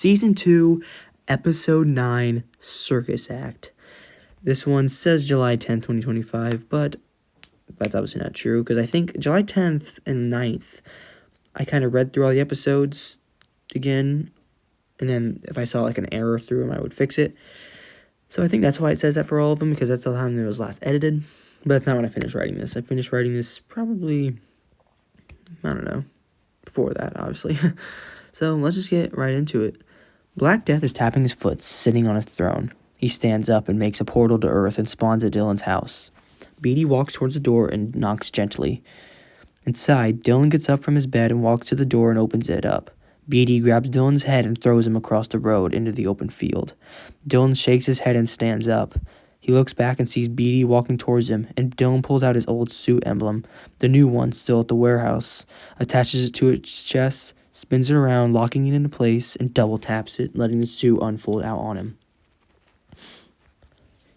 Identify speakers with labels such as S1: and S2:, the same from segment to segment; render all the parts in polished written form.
S1: Season 2, Episode 9, Circus Act. This one says July 10th, 2025, but that's obviously not true, because I think July 10th and 9th, I kind of read through all the episodes again, and then if I saw like an error through them, I would fix it. So I think that's why it says that for all of them, because that's the time it was last edited. But that's not when I finished writing this. I finished writing this probably, I don't know, before that, obviously. So let's just get right into it. Black Death is tapping his foot, sitting on a throne. He stands up and makes a portal to Earth and spawns at Dylan's house. Beatty walks towards the door and knocks gently. Inside, Dylan gets up from his bed and walks to the door and opens it up. Beatty grabs Dylan's head and throws him across the road into the open field. Dylan shakes his head and stands up. He looks back and sees Beatty walking towards him, and Dylan pulls out his old suit emblem, the new one still at the warehouse, attaches it to its chest, spins it around, locking it into place, and double taps it, letting the suit unfold out on him.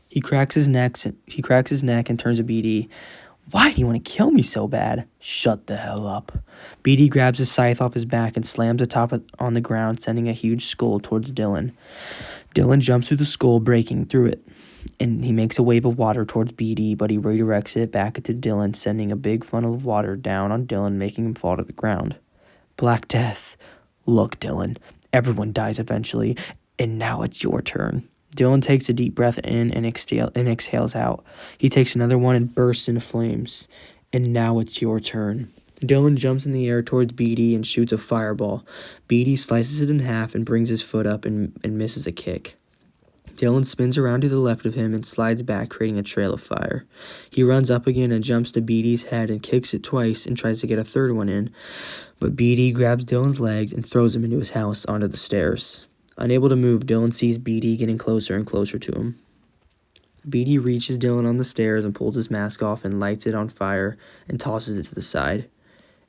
S1: He cracks his neck and turns to BD. "Why do you want to kill me so bad?" "Shut the hell up." BD grabs his scythe off his back and slams the top on the ground, sending a huge skull towards Dylan. Dylan jumps through the skull, breaking through it, and he makes a wave of water towards BD, but he redirects it back into Dylan, sending a big funnel of water down on Dylan, making him fall to the ground. Black Death. "Look, Dylan, everyone dies eventually, and now it's your turn." Dylan takes a deep breath in and exhales out. He takes another one and bursts into flames. "And now it's your turn." Dylan jumps in the air towards Beatty and shoots a fireball. Beatty slices it in half and brings his foot up and misses a kick. Dylan spins around to the left of him and slides back, creating a trail of fire. He runs up again and jumps to Beatty's head and kicks it twice and tries to get a third one in, but Beatty grabs Dylan's legs and throws him into his house onto the stairs. Unable to move, Dylan sees Beatty getting closer and closer to him. Beatty reaches Dylan on the stairs and pulls his mask off and lights it on fire and tosses it to the side.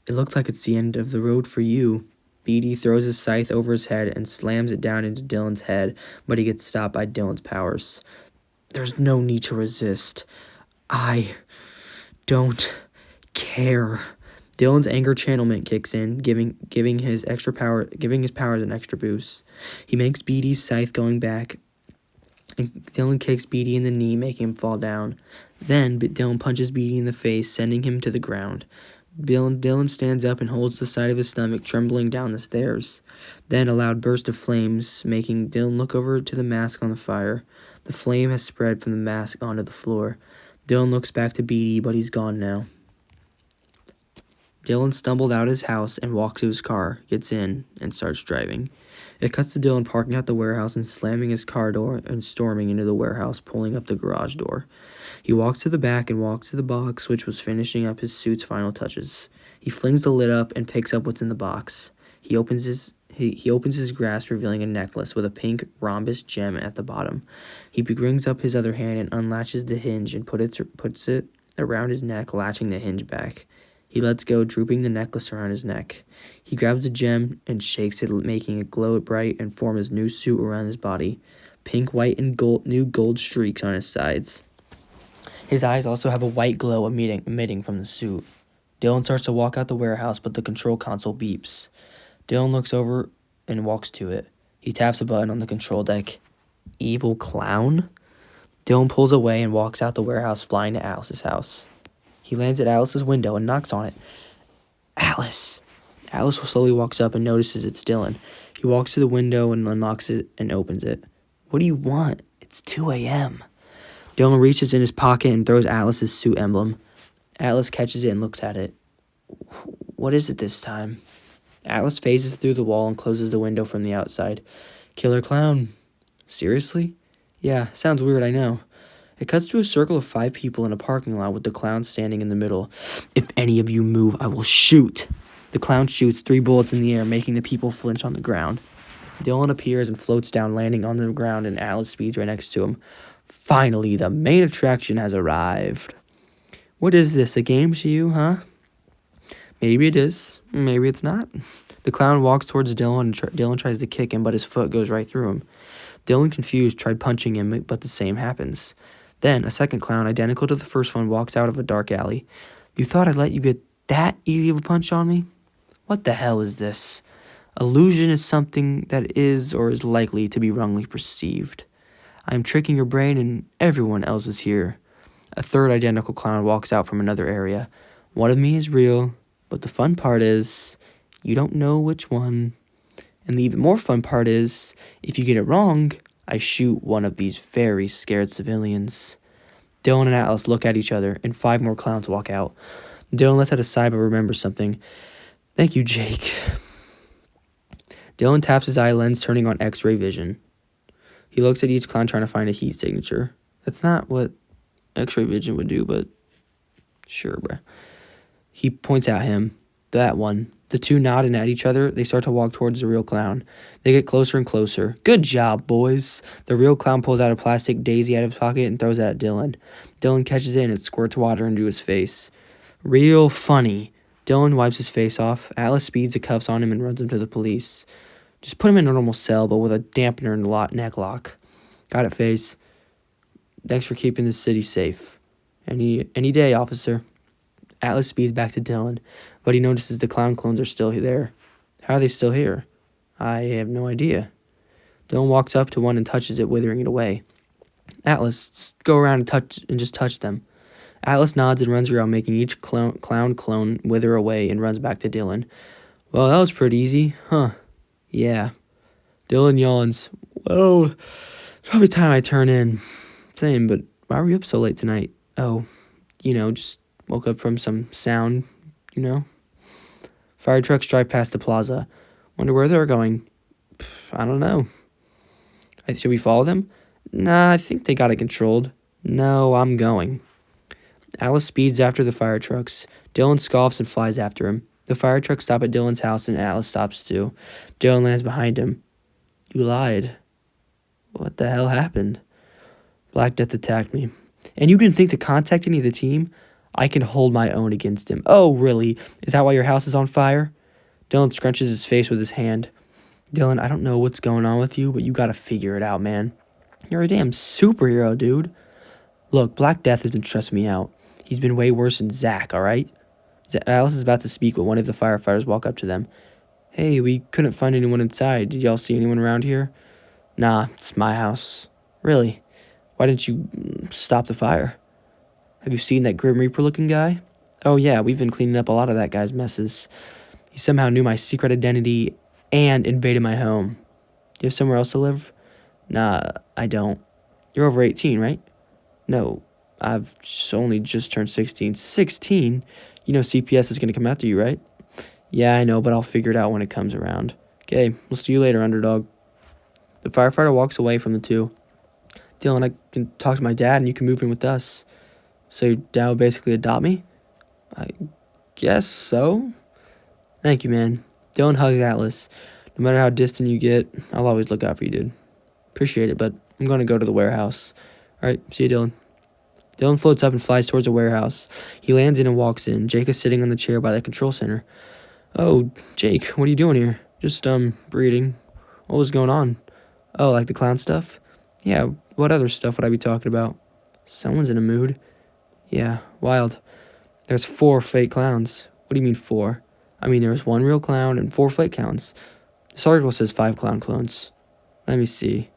S1: "It looks like it's the end of the road for you." Beatty throws his scythe over his head and slams it down into Dylan's head, but he gets stopped by Dylan's powers. "There's no need to resist. I don't care." Dylan's anger channelment kicks in, giving his powers an extra boost. He makes Beatty's scythe going back, and Dylan kicks Beatty in the knee, making him fall down. Then Dylan punches Beatty in the face, sending him to the ground. Dylan stands up and holds the side of his stomach, trembling down the stairs. Then a loud burst of flames, making Dylan look over to the mask on the fire. The flame has spread from the mask onto the floor. Dylan looks back to Beatty, but he's gone now. Dylan stumbled out of his house and walks to his car, gets in, and starts driving. It cuts to Dylan parking out the warehouse and slamming his car door and storming into the warehouse, pulling up the garage door. He walks to the back and walks to the box, which was finishing up his suit's final touches. He flings the lid up and picks up what's in the box. He opens his grasp, revealing a necklace with a pink rhombus gem at the bottom. He brings up his other hand and unlatches the hinge and puts it around his neck, latching the hinge back. He lets go, drooping the necklace around his neck. He grabs the gem and shakes it, making it glow bright and form his new suit around his body. Pink, white, and new gold streaks on his sides. His eyes also have a white glow emitting from the suit. Dylan starts to walk out the warehouse, but the control console beeps. Dylan looks over and walks to it. He taps a button on the control deck. "Evil clown?" Dylan pulls away and walks out the warehouse, flying to Alice's house. He lands at Alice's window and knocks on it. "Alice!" Alice slowly walks up and notices it's Dylan. He walks to the window and unlocks it and opens it. "What do you want? It's 2 a.m. Dylan reaches in his pocket and throws Alice's suit emblem. Alice catches it and looks at it. "What is it this time?" Alice phases through the wall and closes the window from the outside. "Killer clown." "Seriously?" "Yeah, sounds weird, I know." It cuts to a circle of 5 people in a parking lot with the clown standing in the middle. "If any of you move, I will shoot." The clown shoots 3 bullets in the air, making the people flinch on the ground. Dylan appears and floats down, landing on the ground, and Alice speeds right next to him. "Finally, the main attraction has arrived." "What is this, a game to you, huh?" "Maybe it is, maybe it's not." The clown walks towards Dylan, and Dylan tries to kick him, but his foot goes right through him. Dylan, confused, tried punching him, but the same happens. Then, a second clown, identical to the first one, walks out of a dark alley. "You thought I'd let you get that easy of a punch on me? What the hell is this?" Illusion is something that is or is likely to be wrongly perceived. I am tricking your brain and everyone else is here. A third identical clown walks out from another area. One of me is real, but the fun part is you don't know which one. And the even more fun part is, if you get it wrong, I shoot one of these very scared civilians. Dylan and Atlas look at each other, and 5 more clowns walk out. Dylan lets out a sigh but remembers something. Thank you, Jake. Dylan taps his eye lens, turning on X-ray vision. He looks at each clown trying to find a heat signature. That's not what X-ray vision would do, but sure, bruh. He points at him. That one. The two nod and at each other. They start to walk towards the real clown. They get closer and closer. Good job, boys. The real clown pulls out a plastic daisy out of his pocket and throws it at Dylan. Dylan catches it and it squirts water into his face. Real funny. Dylan wipes his face off. Atlas speeds the cuffs on him and runs him to the police. Just put him in a normal cell, but with a dampener and a neck lock. Got it, Face. Thanks for keeping this city safe. Any day, officer. Atlas speeds back to Dylan, but he notices the clown clones are still there. How are they still here? I have no idea. Dylan walks up to one and touches it, withering it away. Atlas, go around and just touch them. Atlas nods and runs around, making each clown clone wither away, and runs back to Dylan. Well, that was pretty easy, huh? Yeah. Dylan yawns. Well, it's probably time I turn in. Same, but why were you up so late tonight? Oh, just woke up from some sound, Fire trucks drive past the plaza. Wonder where they're going. I don't know. Should we follow them? Nah, I think they got it controlled. No, I'm going. Alice speeds after the fire trucks. Dylan scoffs and flies after him. The fire trucks stop at Dylan's house and Alice stops too. Dylan lands behind him. You lied. What the hell happened? Black Death attacked me. And you didn't think to contact any of the team? I can hold my own against him. Oh, really? Is that why your house is on fire? Dylan scrunches his face with his hand. Dylan, I don't know what's going on with you, but you gotta figure it out, man. You're a damn superhero, dude. Look, Black Death has been stressing me out. He's been way worse than Zach, alright? Alice is about to speak, but one of the firefighters walk up to them. Hey, we couldn't find anyone inside. Did y'all see anyone around here? Nah, it's my house. Really? Why didn't you stop the fire? Have you seen that Grim Reaper-looking guy? Oh, yeah, we've been cleaning up a lot of that guy's messes. He somehow knew my secret identity and invaded my home. Do you have somewhere else to live? Nah, I don't. You're over 18, right? No, I've only just turned 16. 16? You know CPS is going to come after you, right? Yeah, I know, but I'll figure it out when it comes around. Okay, we'll see you later, Underdog. The firefighter walks away from the two. Dylan, I can talk to my dad and you can move in with us. So your dad will basically adopt me? I guess so. Thank you, man. Dylan hugs Atlas. No matter how distant you get, I'll always look out for you, dude. Appreciate it, but I'm going to go to the warehouse. All right, see you, Dylan. Dylan floats up and flies towards the warehouse. He lands in and walks in. Jake is sitting on the chair by the control center. Oh, Jake, what are you doing here? Just, reading. What was going on? Oh, like the clown stuff? Yeah, what other stuff would I be talking about? Someone's in a mood. Yeah, wild. There's 4 fake clowns. What do you mean 4? I mean, there's 1 real clown and 4 fake clowns. This article says 5 clown clones. Let me see.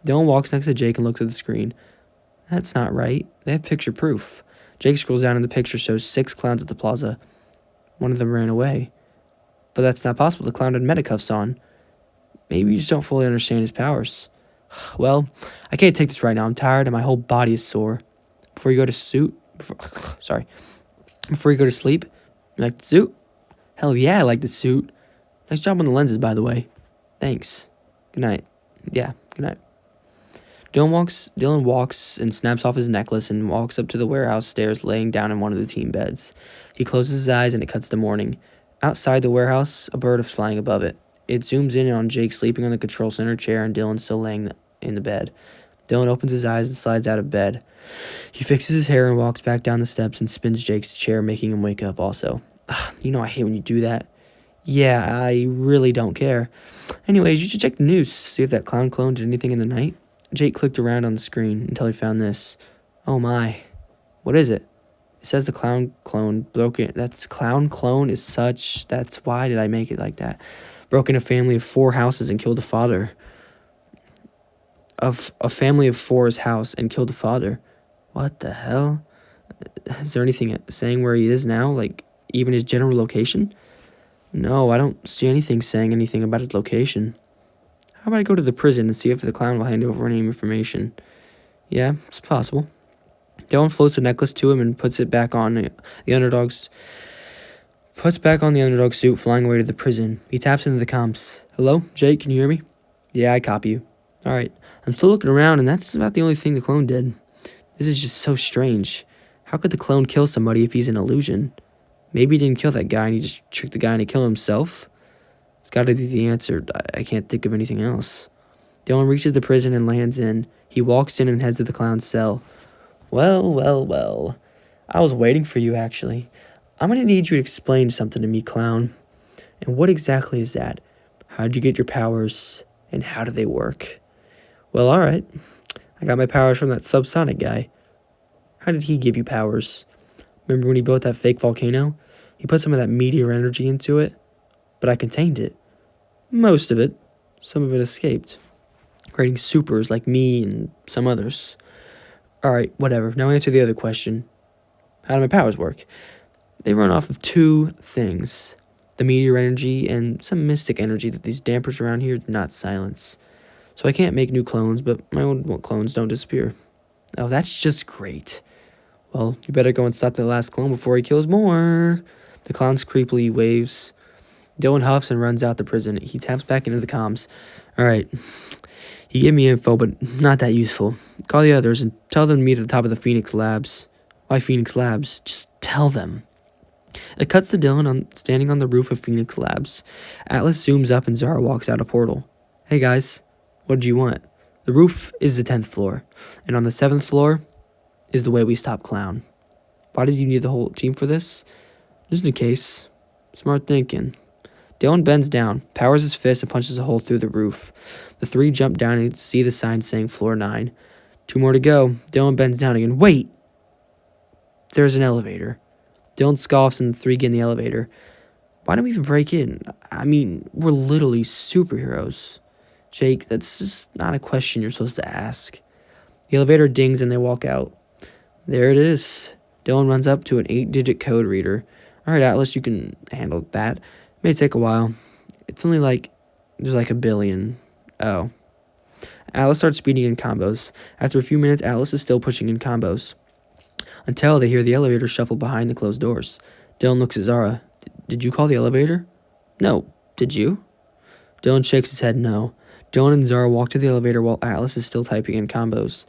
S1: Dylan walks next to Jake and looks at the screen. That's not right. They have picture proof. Jake scrolls down and the picture shows 6 clowns at the plaza. One of them ran away. But that's not possible. The clown had metacuffs on. Maybe you just don't fully understand his powers. Well, I can't take this right now. I'm tired and my whole body is sore. Before you go to sleep, you like the suit? Hell yeah, I like the suit. Nice job on the lenses, by the way. Thanks. Good night. Yeah, good night. Dylan walks and snaps off his necklace and walks up to the warehouse stairs, laying down in one of the team beds. He closes his eyes and it cuts to morning. Outside the warehouse, a bird is flying above it. It zooms in on Jake sleeping on the control center chair and Dylan still laying in the bed. Dylan opens his eyes and slides out of bed. He fixes his hair and walks back down the steps and spins Jake's chair, making him wake up also. You know I hate when you do that. Yeah, I really don't care. Anyways, you should check the news, see if that clown clone did anything in the night. Jake clicked around on the screen until he found this. Oh my. What is it? It says the clown clone broke it. That's clown clone is such. That's why did I make it like that? broke in a family of 4 houses and killed the father. Of a family of 4's house and killed the father. What the hell? Is there anything saying where he is now? Like, even his general location? No, I don't see anything saying anything about his location. How about I go to the prison and see if the clown will hand over any information? Yeah, it's possible. Dylan floats a necklace to him and puts back on the underdog suit, flying away to the prison. He taps into the comms. Hello, Jake, can you hear me? Yeah, I copy you. Alright, I'm still looking around, and that's about the only thing the clone did. This is just so strange. How could the clone kill somebody if he's an illusion? Maybe he didn't kill that guy and he just tricked the guy into killing himself? It's gotta be the answer. I can't think of anything else. Dylan reaches the prison and lands in. He walks in and heads to the clown's cell. Well. I was waiting for you, actually. I'm gonna need you to explain something to me, clown. And what exactly is that? How'd you get your powers? And how do they work? Well, alright. I got my powers from that subsonic guy. How did he give you powers? Remember when he built that fake volcano? He put some of that meteor energy into it, but I contained it. Most of it. Some of it escaped, creating supers like me and some others. Alright, whatever. Now answer the other question. How do my powers work? They run off of 2 things. The meteor energy and some mystic energy that these dampers around here do not silence. So I can't make new clones, but my old clones don't disappear. Oh, that's just great. Well, you better go and stop the last clone before he kills more. The clown creepily waves. Dylan huffs and runs out the prison. He taps back into the comms. Alright. He gave me info, but not that useful. Call the others and tell them to meet at the top of the Phoenix Labs. Why Phoenix Labs? Just tell them. It cuts to Dylan standing on the roof of Phoenix Labs. Atlas zooms up and Zara walks out a portal. Hey guys, what did you want? The roof is the 10th floor, and on the 7th floor is the way we stop Clown. Why did you need the whole team for this? Just in case. Smart thinking. Dylan bends down, powers his fist, and punches a hole through the roof. The 3 jump down and see the sign saying floor 9. 2 more to go. Dylan bends down again. Wait! There's an elevator. Dylan scoffs and the 3 get in the elevator. Why don't we even break in? I mean, we're literally superheroes. Jake, that's just not a question you're supposed to ask. The elevator dings and they walk out. There it is. Dylan runs up to an 8-digit code reader. Alright, Atlas, you can handle that. It may take a while. It's only there's like a billion. Oh. Atlas starts speeding in combos. After a few minutes, Atlas is still pushing in combos. Until they hear the elevator shuffle behind the closed doors. Dylan looks at Zara. Did you call the elevator? No. Did you? Dylan shakes his head no. Dylan and Zara walk to the elevator while Atlas is still typing in combos.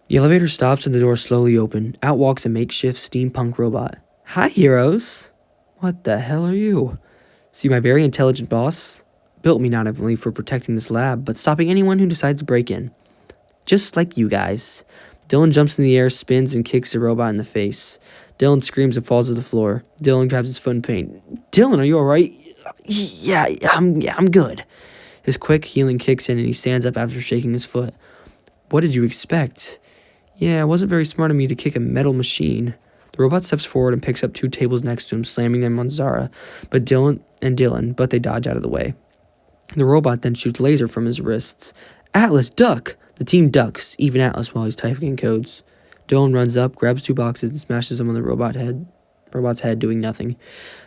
S1: The elevator stops and the doors slowly open. Out walks a makeshift steampunk robot. Hi, heroes. What the hell are you? See, my very intelligent boss built me not only for protecting this lab, but stopping anyone who decides to break in. Just like you guys. Dylan jumps in the air, spins, and kicks the robot in the face. Dylan screams and falls to the floor. Dylan grabs his foot in pain. Dylan, are you alright? Yeah, I'm good. His quick healing kicks in and he stands up after shaking his foot. What did you expect? Yeah, it wasn't very smart of me to kick a metal machine. The robot steps forward and picks up 2 tables next to him, slamming them on Zara, but they dodge out of the way. The robot then shoots laser from his wrists. Atlas, duck! The team ducks, even Atlas, while he's typing in codes. Dylan runs up, grabs 2 boxes, and smashes them on the robot's head, doing nothing.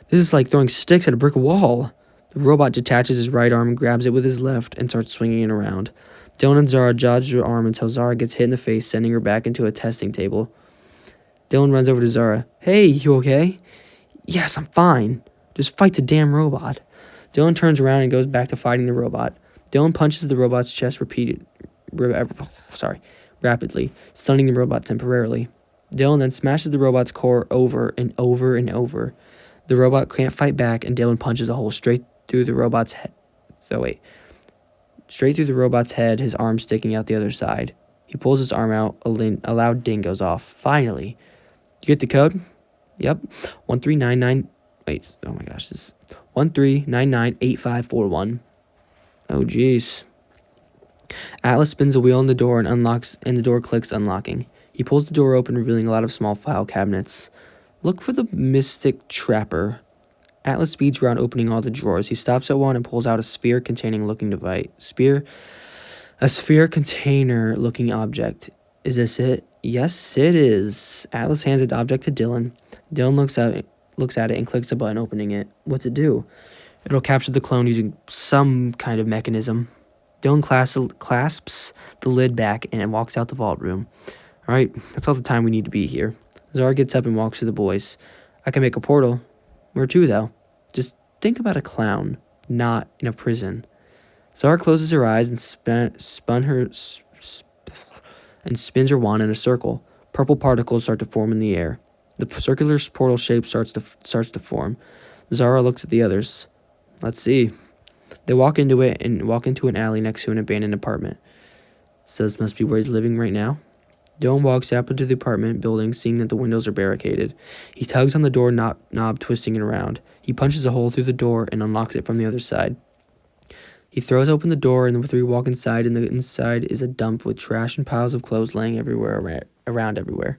S1: This is like throwing sticks at a brick wall. The robot detaches his right arm and grabs it with his left and starts swinging it around. Dylan and Zara dodge her arm until Zara gets hit in the face, sending her back into a testing table. Dylan runs over to Zara. Hey, you okay? Yes, I'm fine. Just fight the damn robot. Dylan turns around and goes back to fighting the robot. Dylan punches the robot's chest rapidly, stunning the robot temporarily. Dylan then smashes the robot's core over and over and over. The robot can't fight back, and Dylan punches a hole straight through the robot's head. Straight through the robot's head, his arm sticking out the other side. He pulls his arm out, a loud ding goes off. Finally. You get the code? Yep. 1399... Wait, oh my gosh, this is 13998541. Oh, jeez. Atlas spins a wheel on the door and unlocks, and the door clicks, unlocking. He pulls the door open, revealing a lot of small file cabinets. Look for the Mystic Trapper. Atlas speeds around, opening all the drawers. He stops at one and pulls out a sphere containing looking device. A sphere container looking object. Is this it? Yes, it is. Atlas hands the object to Dylan. Dylan looks at it and clicks a button, opening it. What's it do? It'll capture the clone using some kind of mechanism. Dylan clasps the lid back and walks out the vault room. All right, that's all the time we need to be here. Zara gets up and walks to the boys. I can make a portal. Where to, though? Just think about a clown, not in a prison. Zara closes her eyes and spins her wand in a circle. Purple particles start to form in the air. The circular portal shape starts to form. Zara looks at the others. Let's see. They walk into an alley next to an abandoned apartment. So this must be where he's living right now. Dylan walks up into the apartment building, seeing that the windows are barricaded. He tugs on the door knob, twisting it around. He punches a hole through the door and unlocks it from the other side. He throws open the door, and the three walk inside, and the inside is a dump with trash and piles of clothes laying around everywhere.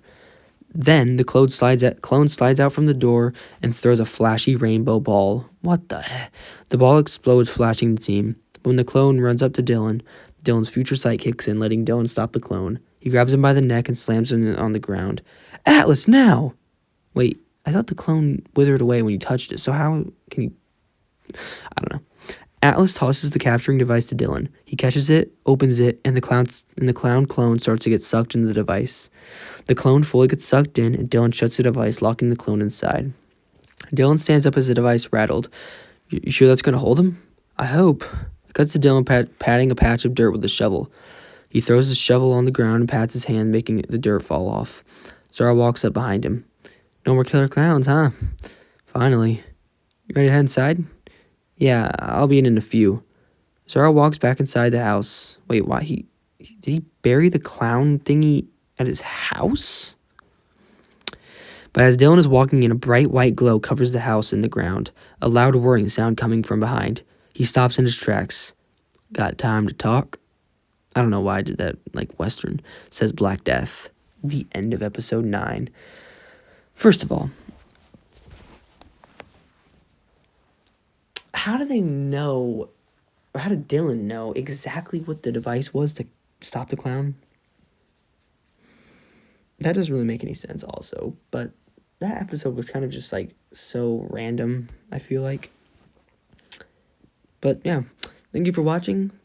S1: Then the clone slides out from the door and throws a flashy rainbow ball. What the heck? The ball explodes, flashing the team. When the clone runs up to Dylan, Dylan's future sight kicks in, letting Dylan stop the clone. He grabs him by the neck and slams him on the ground. Atlas, now! Wait, I thought the clone withered away when you touched it, so how can you... I don't know. Atlas tosses the capturing device to Dylan. He catches it, opens it, and the clown clone starts to get sucked into the device. The clone fully gets sucked in, and Dylan shuts the device, locking the clone inside. Dylan stands up as the device rattled. You sure that's going to hold him? I hope. It cuts to Dylan patting a patch of dirt with a shovel. He throws the shovel on the ground and pats his hand, making the dirt fall off. Zara walks up behind him. No more killer clowns, huh? Finally. You ready to head inside? Yeah, I'll be in a few. Zara walks back inside the house. Wait, why? Did he bury the clown thingy at his house? But as Dylan is walking in, a bright white glow covers the house and the ground, a loud whirring sound coming from behind. He stops in his tracks. Got time to talk? I don't know why I did that like Western, says Black Death. The end of episode 9. First of all, how did they know, or how did Dylan know exactly what the device was to stop the clown? That doesn't really make any sense also, but that episode was kind of just like so random, I feel like. But yeah, thank you for watching.